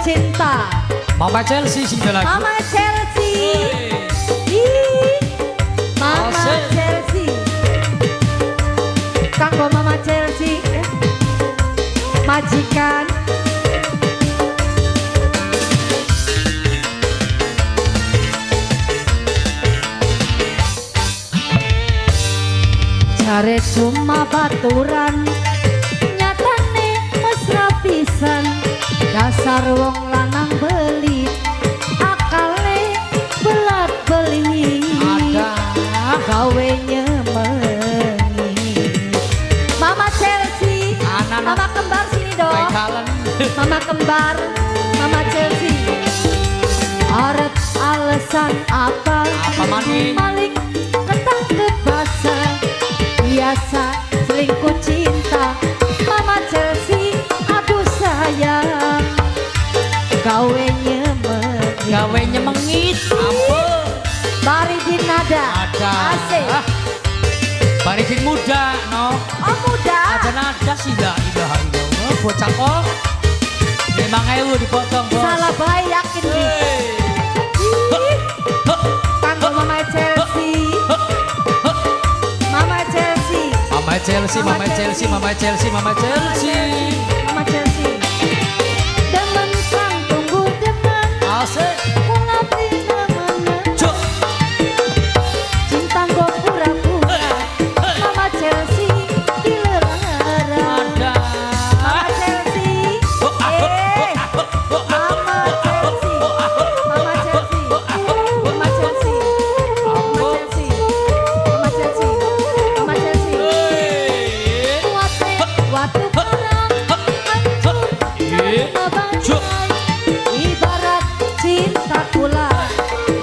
cinta. Mama Chelsea sing lagu. Mama Chelsea. Mama Chelsea. Kanggo Mama Chelsea. Majikan. Jare cuma baturan, nyatane mesra pisan. Dasar wong lanang belit, akale belat beli. Ada gawe nyemengi. Mama Chelsea, mama kembar sini dong. Mama kembar, Mama Chelsea. Arep alasan apa? Apa maning? Maling ketangkep basah. Biasa selingkuh cinta. Mama Chelsea, aduh sayang. Gawe nyemengit. Ampun. Baridin nada. Asik. Baridin muda, no. Oh muda. Aja nada sih dah, ilah. Bocah kok. 5.000 dipotong bos. Salah baik yakin nih. Kanggo Mama Chelsea. Mama Chelsea. Mama Chelsea, Mama Chelsea, Mama Chelsea, Mama Chelsea. Mama Chelsea. Demen sang tunggu demen. Asik. Ngelapi namanya. Cuk. Cinta gua pura-pura. Mama Chelsea dilarang. Ada. Mama Chelsea. Mama Chelsea. Mama Chelsea. Mama Chelsea. Mama Chelsea. Mama Chelsea. Mama Chelsea. Waktu perang hancur karena bangkai. Ibarat cinta kula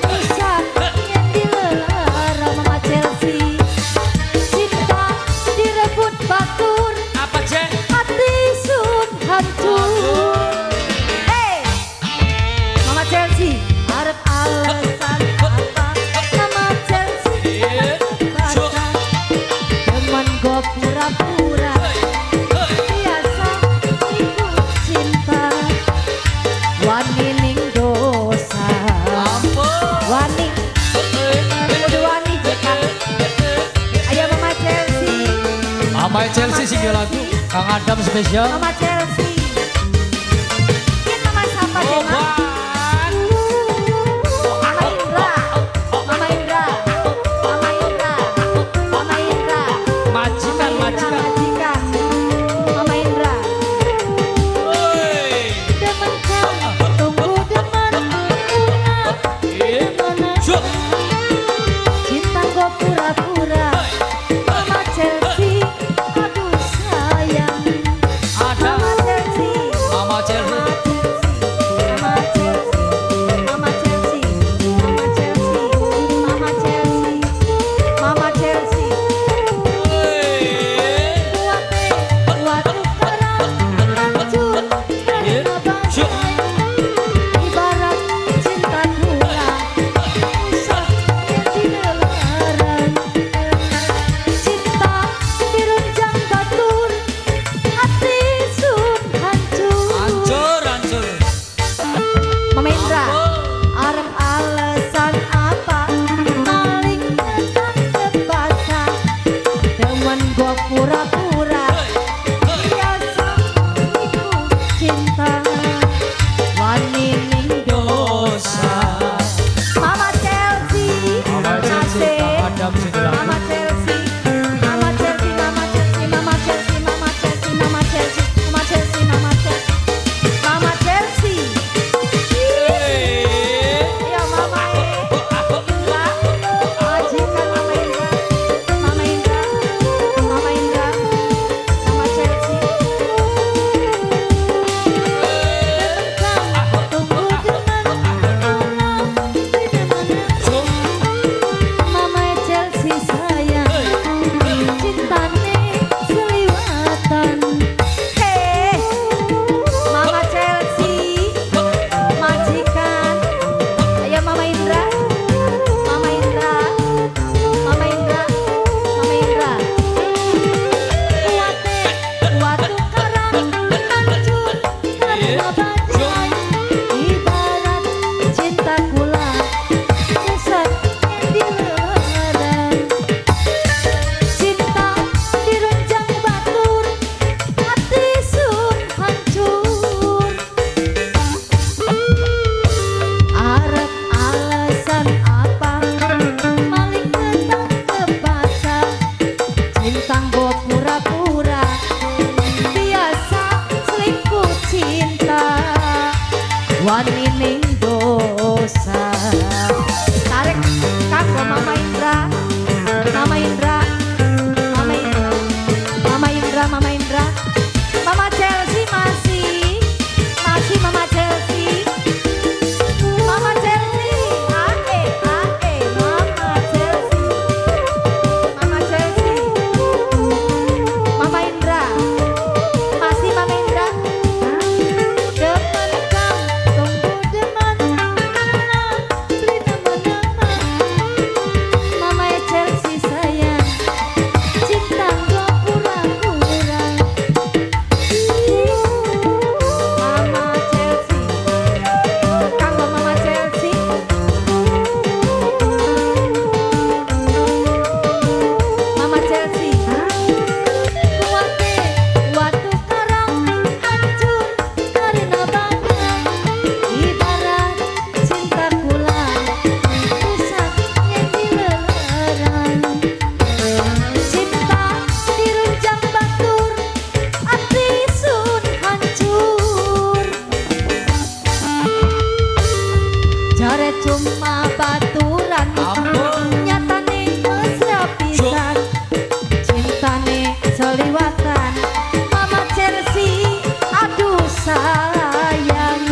bisa yang dilarang. Mama Chelsea. Cinta direbut batur, Apa cek? hati sun hancur. Mama Chelsea, harap alasan apa? Mama Chelsea baca teman gue pura-pura. Biasa ikut cinta. Wani ning dosa. Wani. Kudu wani jekan. Ayo Mama Chelsea. Mama Chelsea sing lagu. Kang Adam spesial. Mama Chelsea. Mungkin Mama siapa deh, Ma? Mama Indra. Mama Indra. Mama Indra. Mama Indra. Majikan, majikan. Majikan. Mama Indra. Demen kan, tunggu demen. Unat. Demen. Cuk. Cinta gua pura-pura. Mama Chelsea. Aduh sayang. Ada. Mama Chelsea. Mama Chelsea. Mama Chelsea. Mama Chelsea. Mama Chelsea. Mama Chelsea. Mama Chelsea. Waktu perang hancur karena bangkai. Ibarat cinta kula usah yang dilarang. Cinta dirunjang batur, hati sun hancur. Hancur. Mama Indra, arep alasan apa? Maling ketangkep basah. Temen gua pura-pura. Biasa ikut cinta. Wani ning dosa. Mama Chelsea. Mama Chelsea, Asik. Kang Adam sing lagu. Mama Chelsea. Mama Chelsea, Mama Chelsea, Mama Chelsea, Mama Chelsea, Mama Chelsea, Mama Chelsea, Mama Chelsea. Mama Chelsea. Ya Mama Indra. Majikan Mama Indra. Mama Indra. Mama Indra. Mama Chelsea. wani ning dosa. Tarik kanggo Mama Indra, Mama Indra, Mama Indra, Mama Indra, Mama Indra, Mama Chelsea masih Mama Chelsea, Mama Chelsea, Mama Chelsea, Mama Indra, masih Mama Indra. Demen kang tunggu demen, beli teman-teman. Mama Chelsea sayang, cinta gua pura-pura. Mama Chelsea, kanggo Mama Chelsea. Mama Chelsea, kuwate watu karang hancur karena banyak. Ibarat cinta kula rusak yang dileleran. Cinta dirunjang batur, ati sun hancur. Jare cuma baturan, Ampun. nyatane mesra pisan. Cintane seliwatan, Mama Chelsea, aduh sayang.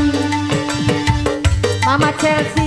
Mama Chelsea